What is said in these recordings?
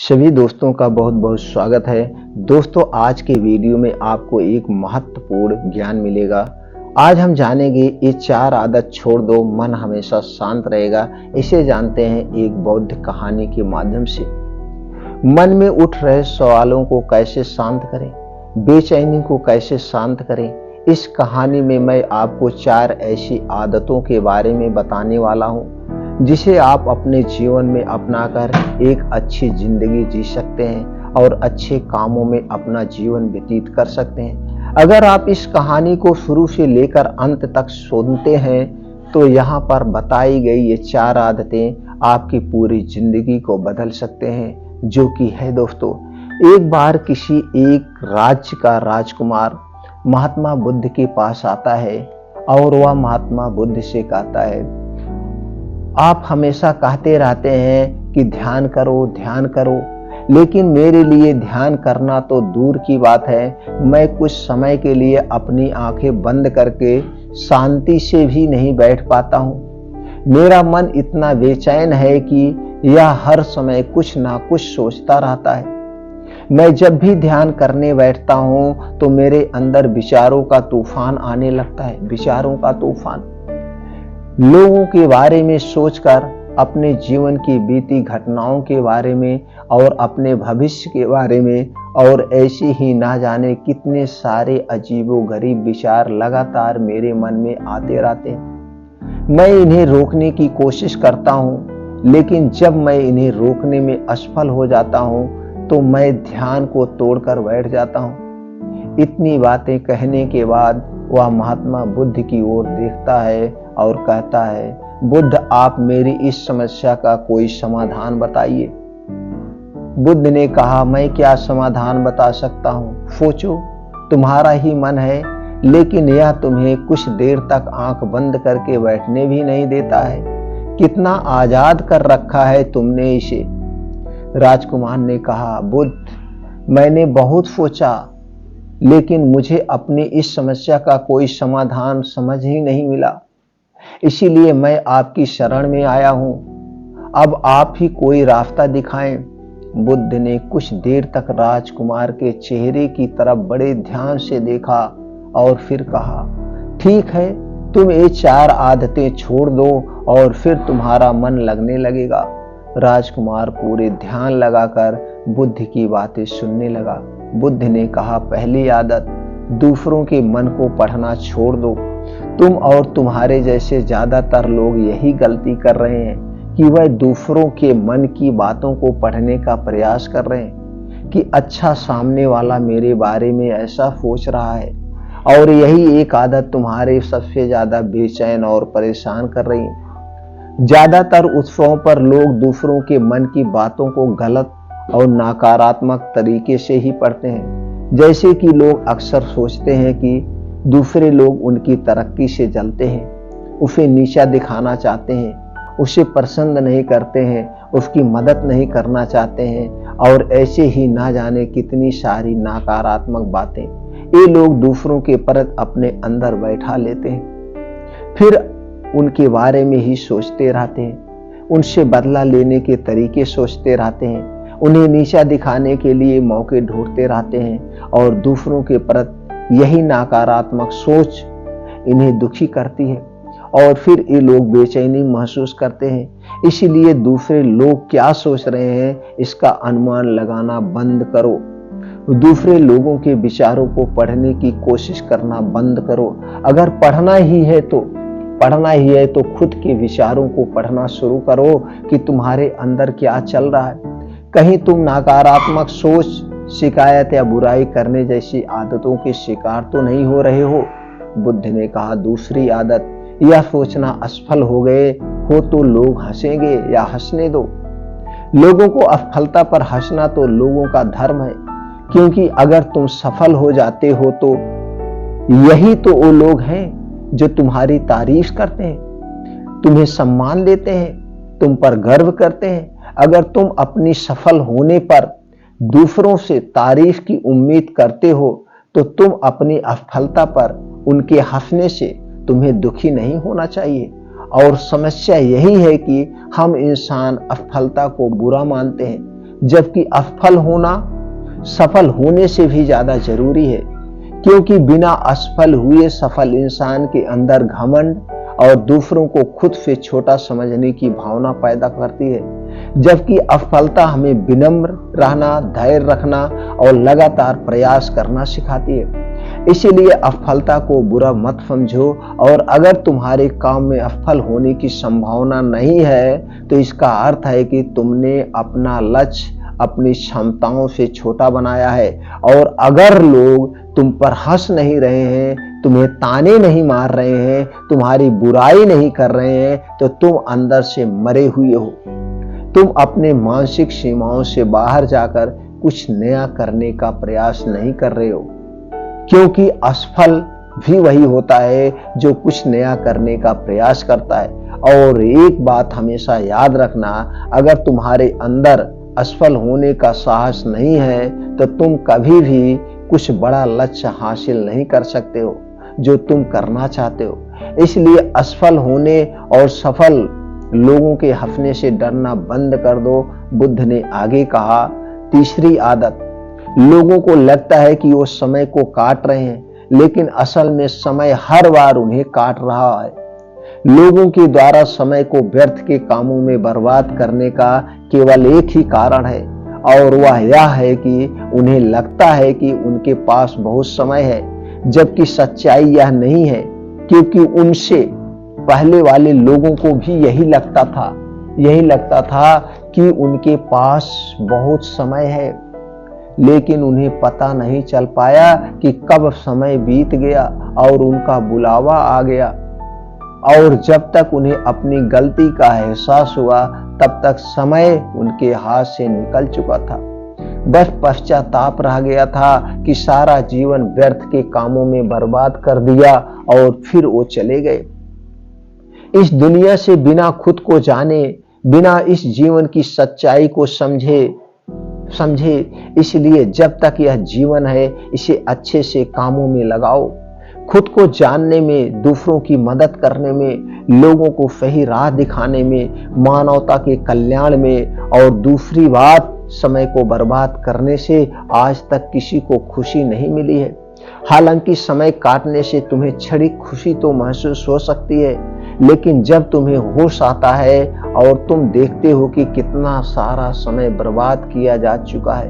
सभी दोस्तों का बहुत बहुत स्वागत है। दोस्तों, आज के वीडियो में आपको एक महत्वपूर्ण ज्ञान मिलेगा। आज हम जानेंगे ये 4 आदत छोड़ दो, मन हमेशा शांत रहेगा। इसे जानते हैं एक बौद्ध कहानी के माध्यम से। मन में उठ रहे सवालों को कैसे शांत करें, बेचैनी को कैसे शांत करें, इस कहानी में मैं आपको 4 ऐसी आदतों के बारे में बताने वाला हूँ जिसे आप अपने जीवन में अपनाकर एक अच्छी जिंदगी जी सकते हैं और अच्छे कामों में अपना जीवन व्यतीत कर सकते हैं। अगर आप इस कहानी को शुरू से लेकर अंत तक सुनते हैं तो यहाँ पर बताई गई ये 4 आदतें आपकी पूरी जिंदगी को बदल सकते हैं। जो कि है दोस्तों, एक बार किसी एक राज्य का राजकुमार महात्मा बुद्ध के पास आता है और वह महात्मा बुद्ध से कहता है, आप हमेशा कहते रहते हैं कि ध्यान करो, लेकिन मेरे लिए ध्यान करना तो दूर की बात है, मैं कुछ समय के लिए अपनी आंखें बंद करके शांति से भी नहीं बैठ पाता हूँ। मेरा मन इतना बेचैन है कि यह हर समय कुछ ना कुछ सोचता रहता है। मैं जब भी ध्यान करने बैठता हूँ तो मेरे अंदर विचारों का तूफान आने लगता है, विचारों का तूफान। लोगों के बारे में सोचकर, अपने जीवन की बीती घटनाओं के बारे में और अपने भविष्य के बारे में, और ऐसे ही ना जाने कितने सारे अजीबोगरीब विचार लगातार मेरे मन में आते रहते हैं। मैं इन्हें रोकने की कोशिश करता हूँ, लेकिन जब मैं इन्हें रोकने में असफल हो जाता हूँ तो मैं ध्यान को तोड़कर बैठ जाता हूँ। इतनी बातें कहने के बाद वह महात्मा बुद्ध की ओर देखता है और कहता है, बुद्ध, आप मेरी इस समस्या का कोई समाधान बताइए। बुद्ध ने कहा, मैं क्या समाधान बता सकता हूँ, सोचो, तुम्हारा ही मन है, लेकिन यह तुम्हें कुछ देर तक आंख बंद करके बैठने भी नहीं देता है। कितना आजाद कर रखा है तुमने इसे। राजकुमार ने कहा, बुद्ध, मैंने बहुत सोचा, लेकिन मुझे अपनी इस समस्या का कोई समाधान समझ ही नहीं मिला, इसीलिए मैं आपकी शरण में आया हूं। अब आप ही कोई रास्ता दिखाएं। बुद्ध ने कुछ देर तक राजकुमार के चेहरे की तरफ बड़े ध्यान से देखा और फिर कहा, ठीक है, तुम ये 4 आदतें छोड़ दो और फिर तुम्हारा मन लगने लगेगा। राजकुमार पूरे ध्यान लगाकर बुद्ध की बातें सुनने लगा। बुद्ध ने कहा, पहली आदत, दूसरों के मन को पढ़ना छोड़ दो। तुम और तुम्हारे जैसे ज्यादातर लोग यही गलती कर रहे हैं कि वह दूसरों के मन की बातों को पढ़ने का प्रयास कर रहे हैं कि अच्छा, सामने वाला मेरे बारे में ऐसा सोच रहा है, और यही एक आदत तुम्हारे सबसे ज्यादा बेचैन और परेशान कर रही है। ज्यादातर उत्सवों पर लोग दूसरों के मन की बातों को गलत और नकारात्मक तरीके से ही पढ़ते हैं। जैसे कि लोग अक्सर सोचते हैं कि दूसरे लोग उनकी तरक्की से जलते हैं, उसे नीचा दिखाना चाहते हैं, उसे पसंद नहीं करते हैं, उसकी मदद नहीं करना चाहते हैं, और ऐसे ही ना जाने कितनी सारी नकारात्मक बातें ये लोग दूसरों के प्रति अपने अंदर बैठा लेते हैं। फिर उनके बारे में ही सोचते रहते हैं, उनसे बदला लेने के तरीके सोचते रहते हैं, उन्हें नीचा दिखाने के लिए मौके ढूंढते रहते हैं, और दूसरों के प्रति यही नकारात्मक सोच इन्हें दुखी करती है, और फिर ये लोग बेचैनी महसूस करते हैं। इसीलिए दूसरे लोग क्या सोच रहे हैं इसका अनुमान लगाना बंद करो। दूसरे लोगों के विचारों को पढ़ने की कोशिश करना बंद करो। अगर पढ़ना ही है तो खुद के विचारों को पढ़ना शुरू करो कि तुम्हारे अंदर क्या चल रहा है। कहीं तुम नकारात्मक सोच, शिकायत या बुराई करने जैसी आदतों के शिकार तो नहीं हो रहे हो। बुद्ध ने कहा, दूसरी आदत, यह सोचना असफल हो गए हो तो लोग हंसेंगे या हंसने दो। लोगों को असफलता पर हंसना तो लोगों का धर्म है, क्योंकि अगर तुम सफल हो जाते हो तो यही तो वो लोग हैं जो तुम्हारी तारीफ करते हैं, तुम्हें सम्मान देते हैं, तुम पर गर्व करते हैं। अगर तुम अपनी सफल होने पर दूसरों से तारीफ की उम्मीद करते हो तो तुम अपनी असफलता पर उनके हंसने से तुम्हें दुखी नहीं होना चाहिए। और समस्या यही है कि हम इंसान असफलता को बुरा मानते हैं, जबकि असफल होना सफल होने से भी ज्यादा जरूरी है, क्योंकि बिना असफल हुए सफल इंसान के अंदर घमंड और दूसरों को खुद से छोटा समझने की भावना पैदा करती है, जबकि असफलता हमें विनम्र रहना, धैर्य रखना और लगातार प्रयास करना सिखाती है। इसीलिए असफलता को बुरा मत समझो, और अगर तुम्हारे काम में असफल होने की संभावना नहीं है तो इसका अर्थ है कि तुमने अपना लक्ष्य अपनी क्षमताओं से छोटा बनाया है। और अगर लोग तुम पर हंस नहीं रहे हैं, तुम्हें ताने नहीं मार रहे हैं, तुम्हारी बुराई नहीं कर रहे हैं, तो तुम अंदर से मरे हुए हो। तुम अपने मानसिक सीमाओं से बाहर जाकर कुछ नया करने का प्रयास नहीं कर रहे हो, क्योंकि असफल भी वही होता है जो कुछ नया करने का प्रयास करता है। और एक बात हमेशा याद रखना, अगर तुम्हारे अंदर असफल होने का साहस नहीं है तो तुम कभी भी कुछ बड़ा लक्ष्य हासिल नहीं कर सकते हो जो तुम करना चाहते हो। इसलिए असफल होने और सफल लोगों के हंसने से डरना बंद कर दो। बुद्ध ने आगे कहा, तीसरी आदत, लोगों को लगता है कि वो समय को काट रहे हैं, लेकिन असल में समय हर बार उन्हें काट रहा है। लोगों के द्वारा समय को व्यर्थ के कामों में बर्बाद करने का केवल एक ही कारण है, और वह यह है कि उन्हें लगता है कि उनके पास बहुत समय है, जबकि सच्चाई यह नहीं है, क्योंकि उनसे पहले वाले लोगों को भी यही लगता था कि उनके पास बहुत समय है, लेकिन उन्हें पता नहीं चल पाया कि कब समय बीत गया और उनका बुलावा आ गया। और जब तक उन्हें अपनी गलती का एहसास हुआ तब तक समय उनके हाथ से निकल चुका था। बस पश्चाताप रह गया था कि सारा जीवन व्यर्थ के कामों में बर्बाद कर दिया, और फिर वो चले गए इस दुनिया से बिना खुद को जाने, बिना इस जीवन की सच्चाई को समझे। इसलिए जब तक यह जीवन है इसे अच्छे से कामों में लगाओ, खुद को जानने में, दूसरों की मदद करने में, लोगों को सही राह दिखाने में, मानवता के कल्याण में। और दूसरी बात, समय को बर्बाद करने से आज तक किसी को खुशी नहीं मिली है। हालांकि समय काटने से तुम्हें क्षणिक खुशी तो महसूस हो सकती है, लेकिन जब तुम्हें होश आता है और तुम देखते हो कि कितना सारा समय बर्बाद किया जा चुका है,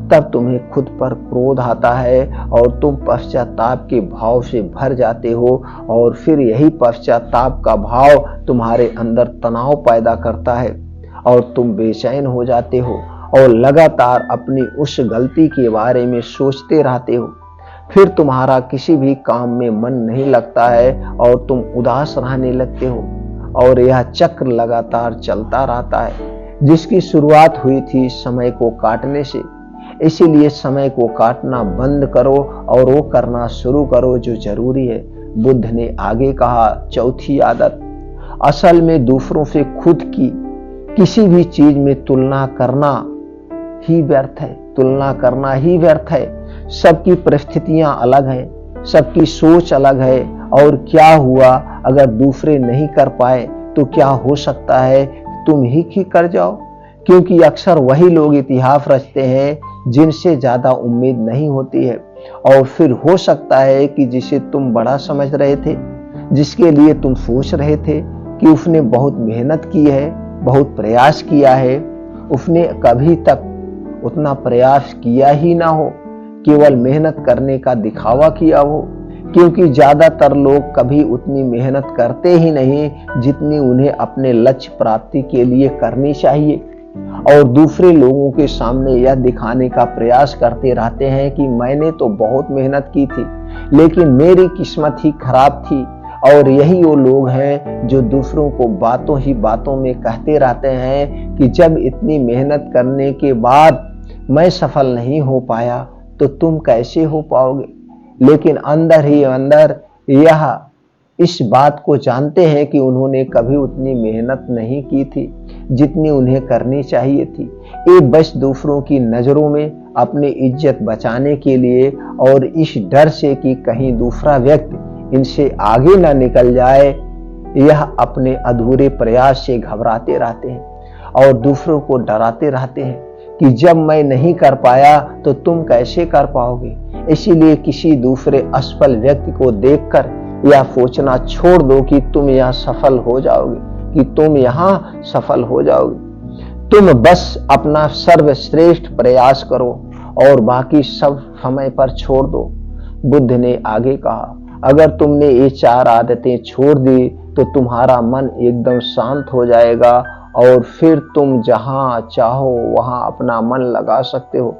तब तुम्हें खुद पर क्रोध आता है और तुम पश्चाताप के भाव से भर जाते हो। और फिर यही पश्चाताप का भाव तुम्हारे अंदर तनाव पैदा करता है और तुम बेचैन हो जाते हो और लगातार अपनी उस गलती के बारे में सोचते रहते हो। फिर तुम्हारा किसी भी काम में मन नहीं लगता है और तुम उदास रहने लगते हो, और यह चक्र लगातार चलता रहता है, जिसकी शुरुआत हुई थी समय को काटने से। इसीलिए समय को काटना बंद करो और वो करना शुरू करो जो जरूरी है। बुद्ध ने आगे कहा, चौथी आदत, असल में दूसरों से खुद की किसी भी चीज में तुलना करना ही व्यर्थ है। सबकी परिस्थितियां अलग हैं, सबकी सोच अलग है, और क्या हुआ अगर दूसरे नहीं कर पाए तो क्या हो सकता है तुम ही कर जाओ, क्योंकि अक्सर वही लोग इतिहास रचते हैं जिनसे ज्यादा उम्मीद नहीं होती है। और फिर हो सकता है कि जिसे तुम बड़ा समझ रहे थे, जिसके लिए तुम सोच रहे थे कि उसने बहुत मेहनत की है, बहुत प्रयास किया है, उसने कभी तक उतना प्रयास किया ही ना हो, केवल मेहनत करने का दिखावा किया हो। क्योंकि ज्यादातर लोग कभी उतनी मेहनत करते ही नहीं जितनी उन्हें अपने लक्ष्य प्राप्ति के लिए करनी चाहिए, और दूसरे लोगों के सामने यह दिखाने का प्रयास करते रहते हैं कि मैंने तो बहुत मेहनत की थी, लेकिन मेरी किस्मत ही खराब थी। और यही वो लोग हैं जो दूसरों को बातों ही बातों में कहते रहते हैं कि जब इतनी मेहनत करने के बाद मैं सफल नहीं हो पाया तो तुम कैसे हो पाओगे। लेकिन अंदर ही अंदर यह इस बात को जानते हैं कि उन्होंने कभी उतनी मेहनत नहीं की थी जितनी उन्हें करनी चाहिए थी। ये बस दूसरों की नजरों में अपनी इज्जत बचाने के लिए और इस डर से कि कहीं दूसरा व्यक्ति इनसे आगे ना निकल जाए, यह अपने अधूरे प्रयास से घबराते रहते हैं और दूसरों को डराते रहते हैं कि जब मैं नहीं कर पाया तो तुम कैसे कर पाओगे। इसीलिए किसी दूसरे असफल व्यक्ति को देखकर यह सोचना छोड़ दो कि तुम यह सफल हो जाओगे, कि तुम यहाँ सफल हो जाओगे। तुम बस अपना सर्वश्रेष्ठ प्रयास करो और बाकी सब समय पर छोड़ दो। बुद्ध ने आगे कहा, अगर तुमने ये 4 आदतें छोड़ दी तो तुम्हारा मन एकदम शांत हो जाएगा और फिर तुम जहां चाहो वहां अपना मन लगा सकते हो।